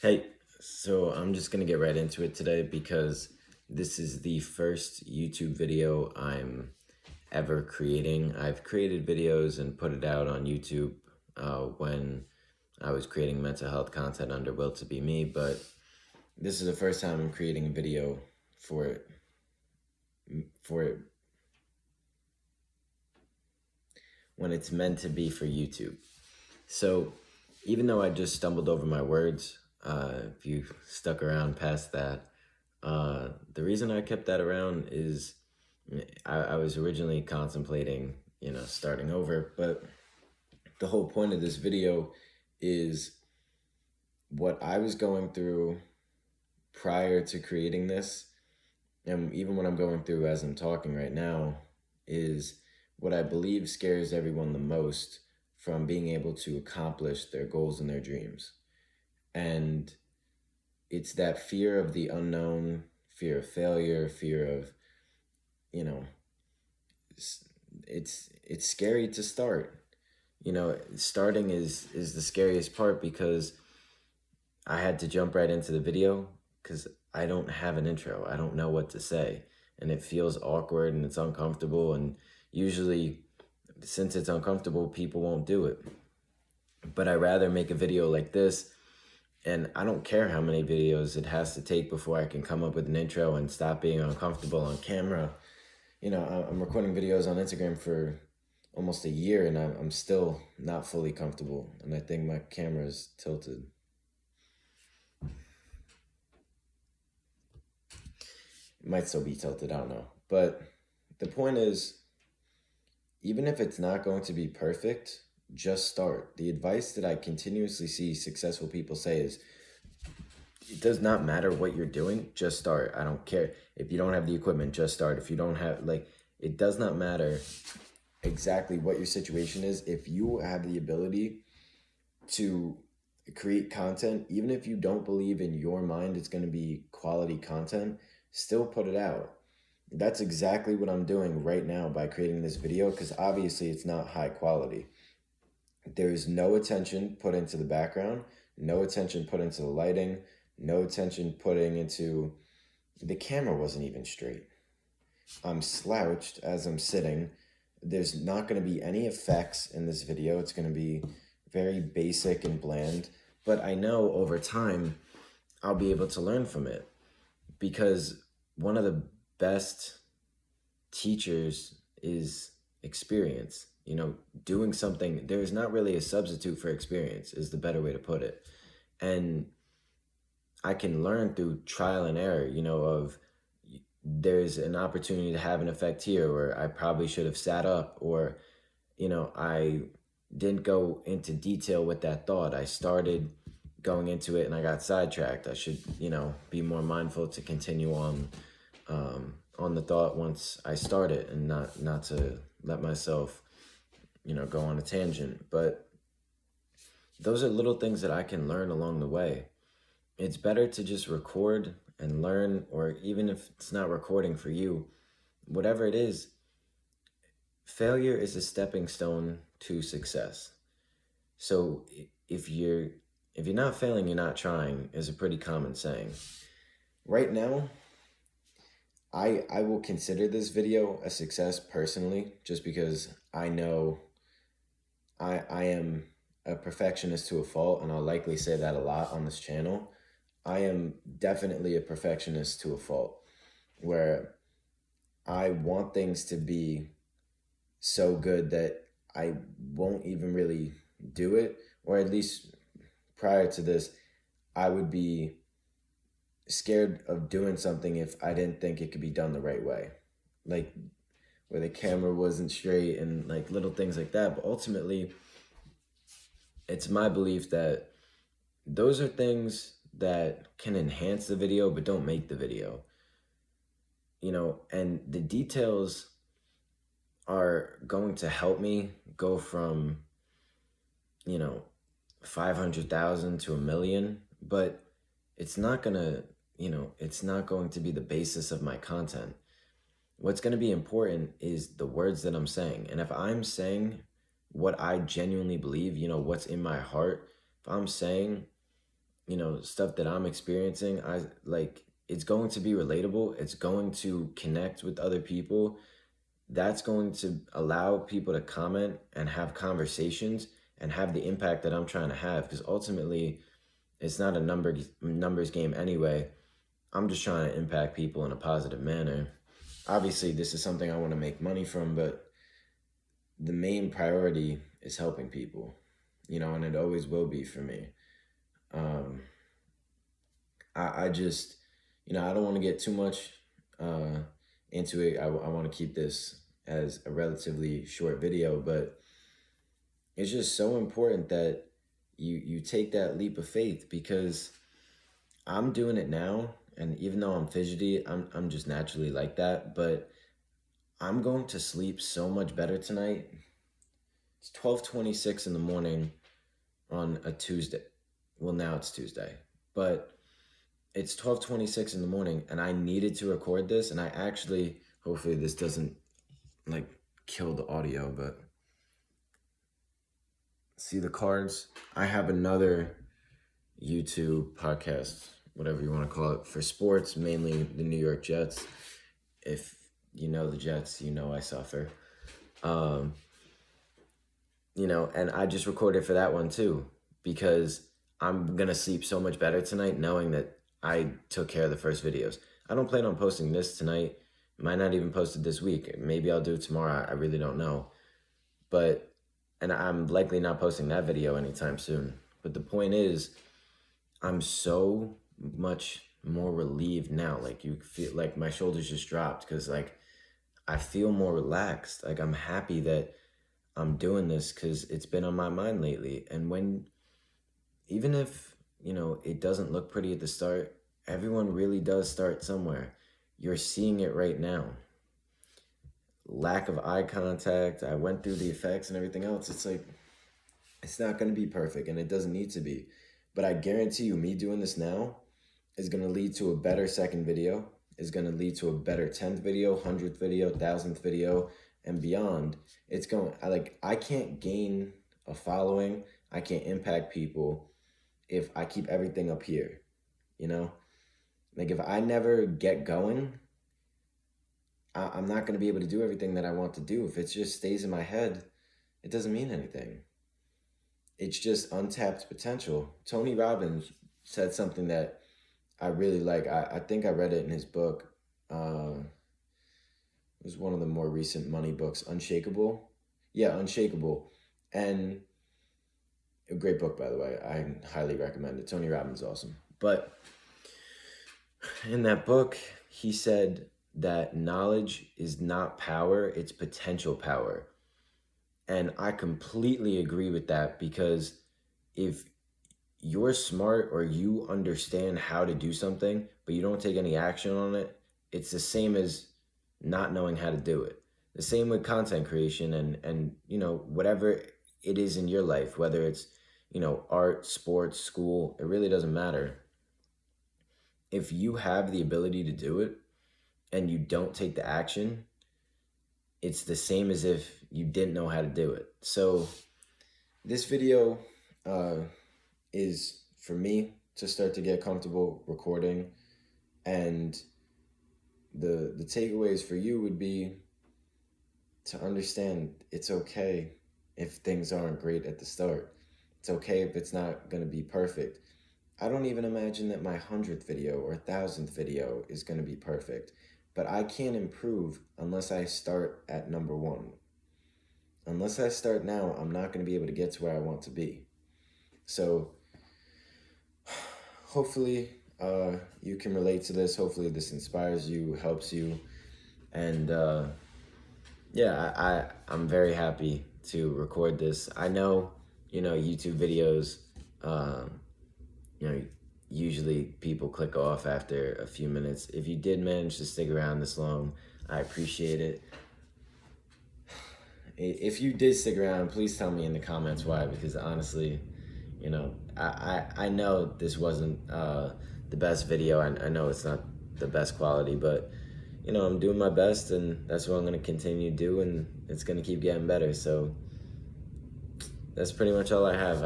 Hey, so I'm just gonna get right into it today because this is the first YouTube video I'm ever creating. I've created videos and put it out on YouTube when I was creating mental health content under Will to Be Me, but this is the first time I'm creating a video for it for it when it's meant to be for YouTube. So even though I just stumbled over my words, if you stuck around past that, the reason I kept that around is I was originally contemplating, starting over, but the whole point of this video is what I was going through prior to creating this, and even what I'm going through as I'm talking right now, is what I believe scares everyone the most from being able to accomplish their goals and their dreams. And it's that fear of the unknown, fear of failure, fear of, you know, it's scary to start. Starting is the scariest part because I had to jump right into the video because I don't have an intro. I don't know what to say, and it feels awkward and it's uncomfortable, and usually since it's uncomfortable, people won't do it. But I rather make a video like this, and I don't care how many videos it has to take before I can come up with an intro and stop being uncomfortable on camera. I'm recording videos on Instagram for almost a year, and I'm still not fully comfortable, and I think my camera is tilted. It might still be tilted, I don't know. But the point is, even if it's not going to be perfect, just start. The advice that I continuously see successful people say is, it does not matter what you're doing, just start. I don't care. If you don't have the equipment, just start. If you don't have, it does not matter exactly what your situation is. If you have the ability to create content, even if you don't believe in your mind it's going to be quality content, still put it out. That's exactly what I'm doing right now by creating this video, because obviously it's not high quality. There's no attention put into the background, no attention put into the lighting, no attention putting into the camera wasn't even straight. I'm slouched as I'm sitting. There's not going to be any effects in this video. It's going to be very basic and bland, but I know over time I'll be able to learn from it, because one of the best teachers is experience. Doing something, there's not really a substitute for experience, is the better way to put it. And I can learn through trial and error, of there's an opportunity to have an effect here, or I probably should have sat up, or, I didn't go into detail with that thought. I started going into it and I got sidetracked. I should, be more mindful to continue on the thought once I start it, and not to let myself, go on a tangent. But those are little things that I can learn along the way. It's better to just record and learn, or even if it's not recording for you, whatever it is, failure is a stepping stone to success. So if you're not failing, you're not trying, is a pretty common saying. Right now, I will consider this video a success personally, just because I know I am a perfectionist to a fault, and I'll likely say that a lot on this channel. I am definitely a perfectionist to a fault, where I want things to be so good that I won't even really do it, or at least prior to this, I would be scared of doing something if I didn't think it could be done the right way, like where the camera wasn't straight and like little things like that. But ultimately, it's my belief that those are things that can enhance the video but don't make the video. And the details are going to help me go from, 500,000 to 1,000,000, but it's not gonna, it's not going to be the basis of my content. What's going to be important is the words that I'm saying. And if I'm saying what I genuinely believe, what's in my heart, if I'm saying stuff that I'm experiencing, it's going to be relatable. It's going to connect with other people. That's going to allow people to comment and have conversations and have the impact that I'm trying to have. Because ultimately, it's not a numbers game anyway. I'm just trying to impact people in a positive manner. Obviously, this is something I want to make money from, but the main priority is helping people, and it always will be for me. Um, I just, I don't want to get too much into it. I want to keep this as a relatively short video, but it's just so important that you take that leap of faith, because I'm doing it now, and even though I'm fidgety, I'm just naturally like that, but I'm going to sleep so much better tonight. It's 12:26 in the morning on a Tuesday. Well, now it's Tuesday, but it's 12:26 in the morning, and I needed to record this, and I actually, hopefully this doesn't kill the audio, but see the cards? I have another YouTube podcast, whatever you want to call it, for sports, mainly the New York Jets. If you know the Jets, I suffer. And I just recorded for that one too, because I'm going to sleep so much better tonight knowing that I took care of the first videos. I don't plan on posting this tonight. Might not even post it this week. Maybe I'll do it tomorrow. I really don't know. And I'm likely not posting that video anytime soon. But the point is, I'm so much more relieved now. You feel like my shoulders just dropped, because I feel more relaxed. I'm happy that I'm doing this, because it's been on my mind lately. And even if, it doesn't look pretty at the start, everyone really does start somewhere. You're seeing it right now. Lack of eye contact. I went through the effects and everything else. It's not going to be perfect, and it doesn't need to be. But I guarantee you, me doing this now is going to lead to a better second video, is going to lead to a better 10th video, 100th video, 1000th video, and beyond. I can't gain a following, I can't impact people if I keep everything up here, if I never get going, I'm not going to be able to do everything that I want to do. If it just stays in my head, it doesn't mean anything. It's just untapped potential. Tony Robbins said something that I really like. I think I read it in his book. It was one of the more recent money books, Unshakable. Yeah, Unshakable. And a great book, by the way. I highly recommend it. Tony Robbins is awesome. But in that book, he said that knowledge is not power, it's potential power. And I completely agree with that, because if you're smart or you understand how to do something, but you don't take any action on it, it's the same as not knowing how to do it. The same with content creation and whatever it is in your life, whether it's, art, sports, school, it really doesn't matter. If you have the ability to do it and you don't take the action, it's the same as if you didn't know how to do it. So this video is for me to start to get comfortable recording, and the takeaways for you would be to understand it's okay if things aren't great at the start. It's okay if it's not going to be perfect. I don't even imagine that my 100th video or 1000th video is going to be perfect, but I can't improve unless I start at number one. Unless I start now, I'm not going to be able to get to where I want to be. So hopefully you can relate to this. Hopefully this inspires you, helps you. And I'm very happy to record this. I know, YouTube videos, usually people click off after a few minutes. If you did manage to stick around this long, I appreciate it. If you did stick around, please tell me in the comments why, because honestly, I know this wasn't the best video. I know it's not the best quality, but I'm doing my best, and that's what I'm going to continue to do, and it's going to keep getting better. So that's pretty much all I have.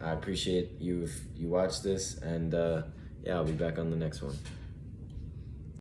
I appreciate you watched this, and yeah, I'll be back on the next one.